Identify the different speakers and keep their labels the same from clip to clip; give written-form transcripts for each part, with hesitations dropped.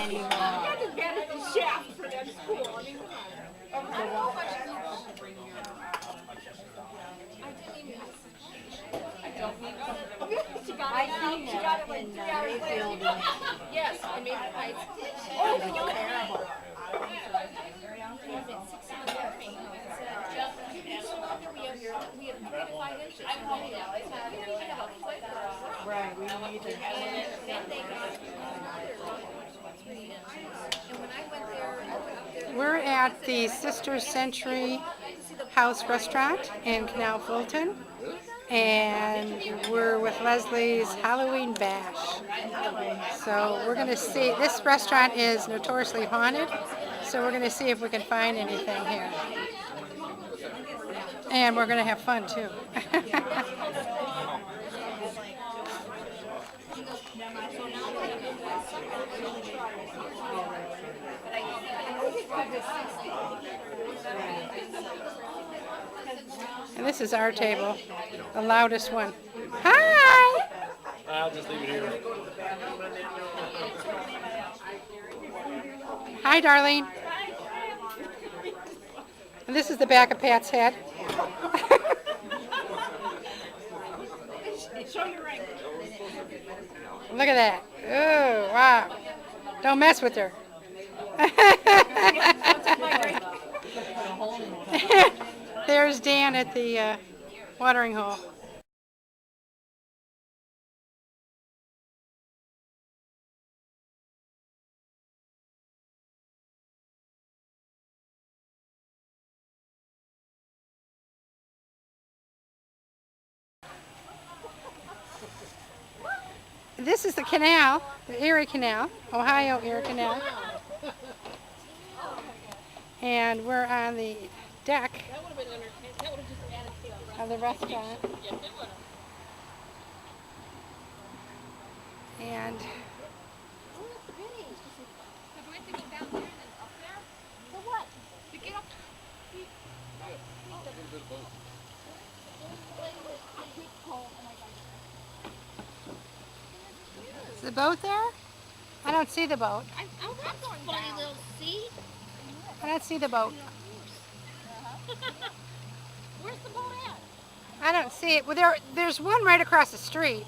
Speaker 1: anymore.
Speaker 2: That's a vanity shaft for that school. I mean, I don't know how much. She got
Speaker 1: I
Speaker 2: it
Speaker 1: seen
Speaker 2: out. She got it
Speaker 1: it
Speaker 2: like
Speaker 1: in
Speaker 2: 3 hours later.
Speaker 1: Mayfield.
Speaker 2: Yes, I made it right.
Speaker 1: Oh, it was terrible.
Speaker 2: We have 3 to 5 inches.
Speaker 1: Right, we need it.
Speaker 2: Then they got another 3 inches. And when I went there, I went up there.
Speaker 3: We're at the Sister Century House Restaurant in Canal Fulton, and we're with Leslie's Halloween Bash. So we're going to see, this restaurant is notoriously haunted, so we're going to see if we can find anything here. And we're going to have fun too. And this is our table, the loudest one. Hi!
Speaker 4: I'll just leave it here.
Speaker 3: Hi, Darlene. And this is the back of Pat's head. Look at that. Oh, wow. Don't mess with her. There's Dan at the watering hole. This is the canal, the Erie Canal, Ohio Erie Canal. And we're on the deck of the restaurant. And is the boat there? I don't see the boat.
Speaker 2: Oh, that's a funny little seat.
Speaker 3: I don't see the boat.
Speaker 2: Where's the boat at?
Speaker 3: I don't see it. Well, there's one right across the street.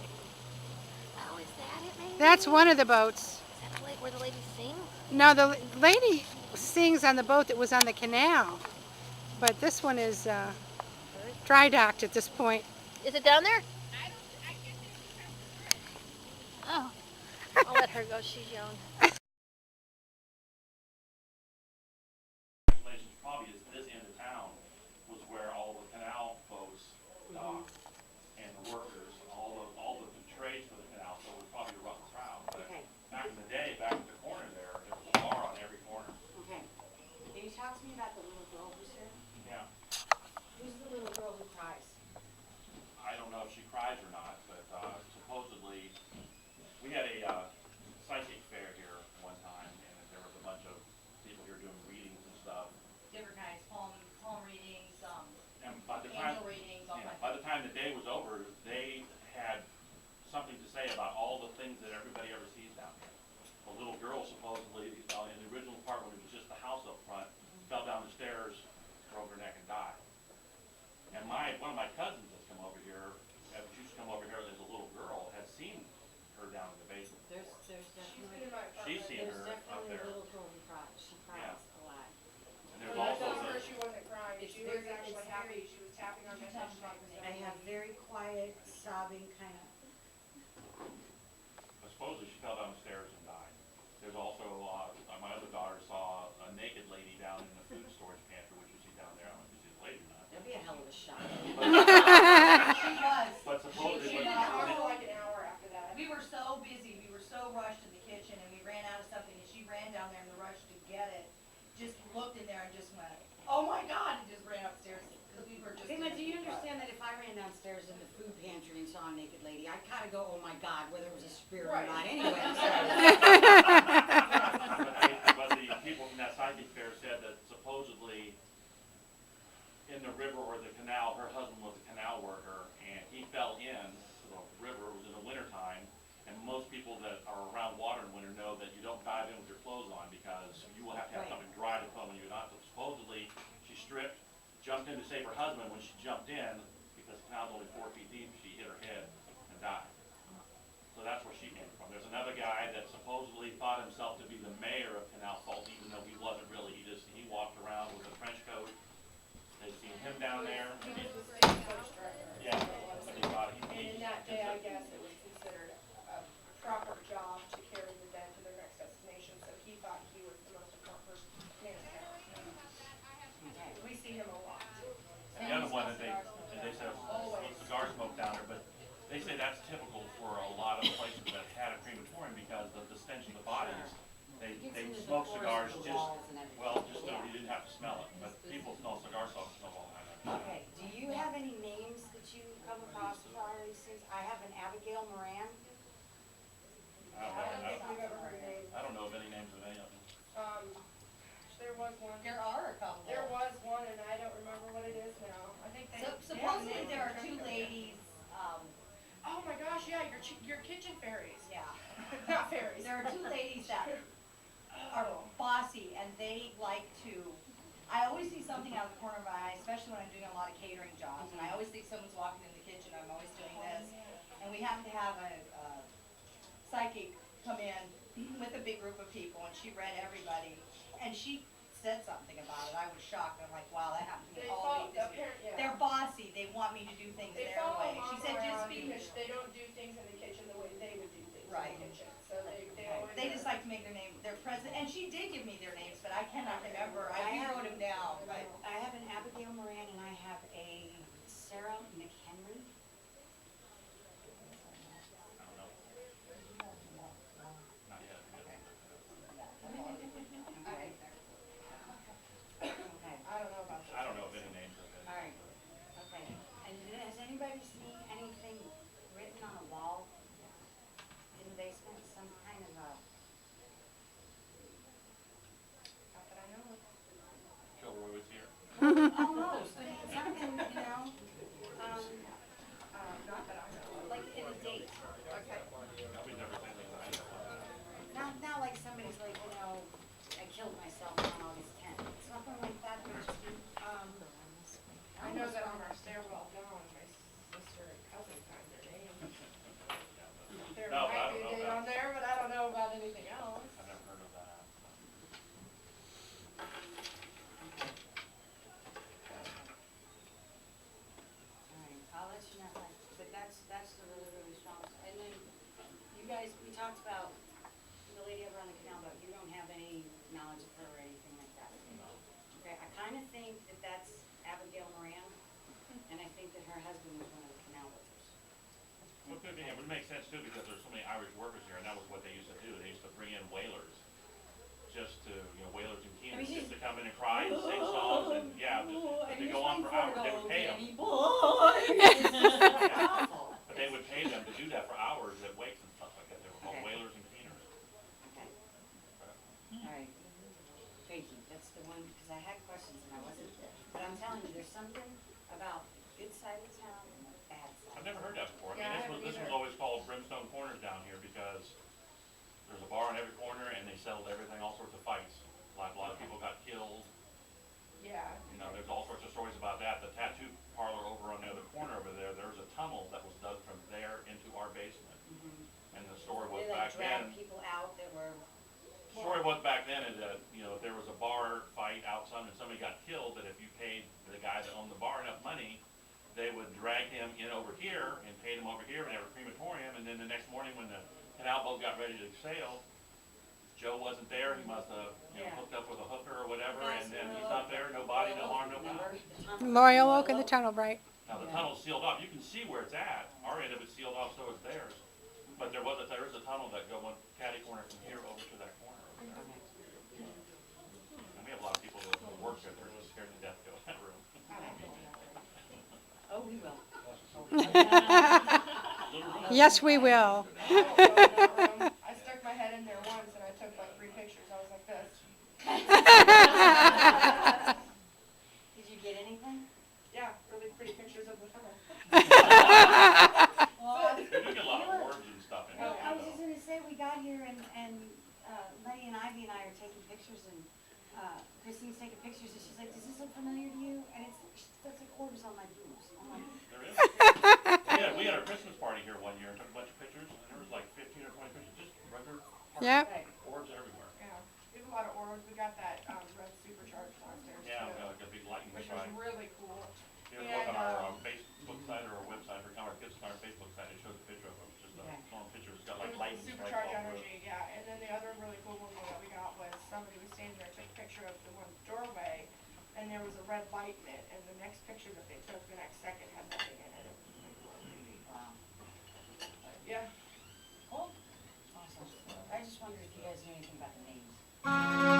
Speaker 2: Oh, is that it, maybe?
Speaker 3: That's one of the boats.
Speaker 2: Is that where the lady sings?
Speaker 3: No, the lady sings on the boat that was on the canal. But this one is dry docked at this point.
Speaker 2: Is it down there? Oh. I'll let her go. She's young.
Speaker 4: Probably is this end of town was where all the canal boats docked and the workers, all the trades for the canal, so it was probably a rough crowd. But back in the day, back at the corner there was a bar on every corner.
Speaker 1: Okay. Can you talk to me about the little girl who's here?
Speaker 4: Yeah.
Speaker 1: Who's the little girl who cries?
Speaker 4: I don't know if she cries or not, but supposedly we had a psychic fair here one time, and there was a bunch of people here doing readings and stuff.
Speaker 5: Different kinds, palm readings,
Speaker 4: And by the time,
Speaker 5: angel readings, all kinds.
Speaker 4: by the time the day was over, they had something to say about all the things that everybody ever sees down here. A little girl supposedly, in the original part when it was just the house up front, fell down the stairs, broke her neck and died. And one of my cousins that's come over here, she used to come over here as a little girl, had seen her down in the basement.
Speaker 1: There's definitely,
Speaker 4: She's seen
Speaker 1: there's
Speaker 4: her up
Speaker 1: definitely a
Speaker 4: there.
Speaker 1: little girl who cries. She cries a lot.
Speaker 4: And there's also
Speaker 6: Her, she wasn't crying. She was actually happy. She was tapping on the head.
Speaker 1: I have very quiet, sobbing kind of.
Speaker 4: supposedly she fell down the stairs and died. There's also, my other daughter saw a naked lady down in the food storage pantry, which you see down there. I don't know if you see the lady or not.
Speaker 1: That'd be a hell of a shot.
Speaker 4: But supposedly,
Speaker 6: She was out for like an hour after that.
Speaker 5: We were so busy, we were so rushed in the kitchen, and we ran out of something, and she ran down there in the rush to get it, just looked in there and just went, oh my God, and just ran upstairs, because we were just.
Speaker 1: Okay, but do you understand that if I ran downstairs in the food pantry and saw a naked lady, I'd kind of go, oh my God, whether it was a spirit or not anyway.
Speaker 4: but the people from that psychic fair said that supposedly in the river or the canal, her husband was a canal worker, and he fell in the river. It was in the wintertime, and most people that are around water in winter know that you don't dive in with your clothes people have to have something dry to put when you get on. So supposedly, she stripped, jumped in to save her husband. When she jumped in, because the canal's only 4 feet deep, she hit her head and died. So that's where she came from. There's another guy that supposedly thought himself to be the mayor of Canal Fulton, even though he wasn't really. He walked around with a trench coat. They'd seen him down there.
Speaker 6: He was the state coach director.
Speaker 4: Yeah, but he thought
Speaker 6: And in that day, I guess it was considered a proper job to carry the dead to their next destination, so he thought he was the most important person in town. We see him a lot.
Speaker 4: And the other one that they said was cigar smoke down there, but they say that's typical for a lot of places that had a crematorium because of the stench of the bodies. They smoke cigars just so you didn't have to smell it. But people smell cigar smoke all the time.
Speaker 1: Okay, do you have any names that you come across for all these things? I have an Abigail Moran.
Speaker 6: I don't think we've ever heard a name.
Speaker 4: I don't know of any names of any of them.
Speaker 6: There was one.
Speaker 5: There are a couple.
Speaker 6: There was one, and I don't remember what it is now. I think they.
Speaker 5: Supposedly there are 2 ladies,
Speaker 6: Oh my gosh, yeah, your kitchen fairies.
Speaker 5: yeah.
Speaker 6: Not fairies.
Speaker 5: There are 2 ladies that are bossy, and they like to, I always see something out of the corner of my eye, especially when I'm doing a lot of catering jobs, and I always think someone's walking in the kitchen, I'm always doing this. And we happen to have a psychic come in with a big group of people, and she read everybody, and she said something about it. I was shocked. I'm like, wow, that happened to me
Speaker 6: They
Speaker 5: all
Speaker 6: follow,
Speaker 5: week this week.
Speaker 6: yeah.
Speaker 5: They're bossy. They want me to do things
Speaker 6: They
Speaker 5: their
Speaker 6: follow
Speaker 5: way. She
Speaker 6: mom
Speaker 5: said, just
Speaker 6: around
Speaker 5: be,
Speaker 6: because they don't do things in the kitchen the way they would do things
Speaker 5: Right.
Speaker 6: in the kitchen. So they always.
Speaker 5: they just like to make their present, and she did give me their names, but I cannot remember. I wrote them down, but.
Speaker 1: I have an Abigail Moran and I have a Sarah McHenry.
Speaker 4: I don't know. Not yet.
Speaker 1: Okay. Okay.
Speaker 6: I don't know about that.
Speaker 4: I don't know of any names of it.
Speaker 1: All right, okay. And has anybody seen anything written on a wall in the basement, some kind of a,
Speaker 6: Not that I know of.
Speaker 4: Kilroy was here.
Speaker 1: almost, something,
Speaker 6: Not that I know of.
Speaker 1: like in a date?
Speaker 6: Okay.
Speaker 4: We've never seen anything.
Speaker 1: Not like somebody's like, I killed myself on August 10th, something like that, but just,
Speaker 6: I know that on our stairwell down, my sister and cousin signed their name. There
Speaker 4: No, but I
Speaker 6: might be
Speaker 4: don't
Speaker 6: a
Speaker 4: know
Speaker 6: date
Speaker 4: about-
Speaker 6: on there, but I don't know about anything else.
Speaker 4: I've never heard of that.
Speaker 1: all right, I'll let you know, but that's the really strong, and then, you guys, we talked about the lady over on the canal, but you don't have any knowledge of her or anything like that. Okay, I kinda think that that's Abigail Moran, and I think that her husband was one of the canal workers.
Speaker 4: Well, good, yeah, it would make sense too, because there's so many Irish workers here, and that was what they used to do. They used to bring in whalers, just to, whalers and keeners, just to come in and cry and sing songs, and, yeah, but they go on for hours, they would pay them. But they would pay them to do that for hours at wakes and stuff like that. They were called
Speaker 1: Okay.
Speaker 4: whalers and keeners.
Speaker 1: Okay. All right, thank you, that's the one, because I had questions and I wasn't, but I'm telling you, there's something about good side of town and the bad side.
Speaker 4: I've never heard that before.
Speaker 6: Yeah, I
Speaker 4: I mean, this was
Speaker 6: haven't
Speaker 4: always called Brimstone Corners down here because there's a bar on every corner and they settled everything, all sorts of fights. A lot of people got killed.
Speaker 6: Yeah.
Speaker 4: There's all sorts of stories about that. The tattoo parlor over on the other corner over there, there's a tunnel that was dug from there into our basement. And the story was
Speaker 1: They like
Speaker 4: back then,
Speaker 1: dragged people out that were.
Speaker 4: the story was back then is that, if there was a bar fight outside and somebody got killed, that if you paid the guy that owned the bar enough money, they would drag him in over here and pay him over here and have a crematorium, and then the next morning when the canal boat got ready to sail, Joe wasn't there, he must have, hooked up with a hooker or whatever, and then he's not there, no body, no harm, no foul.
Speaker 3: Loyal Oak and the Tunnel Bright.
Speaker 4: Now, the tunnel's sealed off, you can see where it's at, our end of it's sealed off, so is theirs, but there is a tunnel that go one catty corner from here over to that corner over there. And we have a lot of people that work there, they're just scared to death to go in that room.
Speaker 1: Oh, we will.
Speaker 3: Yes, we will.
Speaker 6: I stuck my head in there once and I took like 3 pictures. I was like this.
Speaker 1: Did you get anything?
Speaker 6: Yeah, really pretty pictures of the tunnel.
Speaker 1: Well,
Speaker 4: They do get a lot of orbs and stuff in
Speaker 1: well, I
Speaker 4: here,
Speaker 1: was just
Speaker 4: though.
Speaker 1: gonna say, we got here and Lenny and Ivy and I are taking pictures and Christine's taking pictures and she's like, does this look familiar to you? And that's like orbs on my boobs. I'm like,
Speaker 4: There is. We had our Christmas party here one year and took a bunch of pictures, and there was like 15 or 20 pictures, just regular
Speaker 3: Yep.
Speaker 1: right.
Speaker 4: orbs everywhere.
Speaker 6: Yeah, we have a lot of orbs. We got that, red supercharged downstairs
Speaker 4: Yeah, we
Speaker 6: too,
Speaker 4: got like a big lightning
Speaker 6: which
Speaker 4: strike.
Speaker 6: was really cool.
Speaker 4: You ever look on our
Speaker 6: And,
Speaker 4: Facebook site or our website, or our kids on our Facebook site, it shows a picture of them, just a
Speaker 1: Okay.
Speaker 4: small picture, it's got
Speaker 6: It
Speaker 4: like
Speaker 6: was
Speaker 4: lightning strikes
Speaker 6: supercharged
Speaker 4: all through it.
Speaker 6: energy, yeah, and then the other really cool one that we got was somebody was standing there, took a picture of the one doorway, and there was a red light in it, and the next picture that they took the next second had nothing in it. It was really cool.
Speaker 1: Wow.
Speaker 6: Yeah.
Speaker 1: Cool. Awesome. I just wondered if you guys knew anything about the names.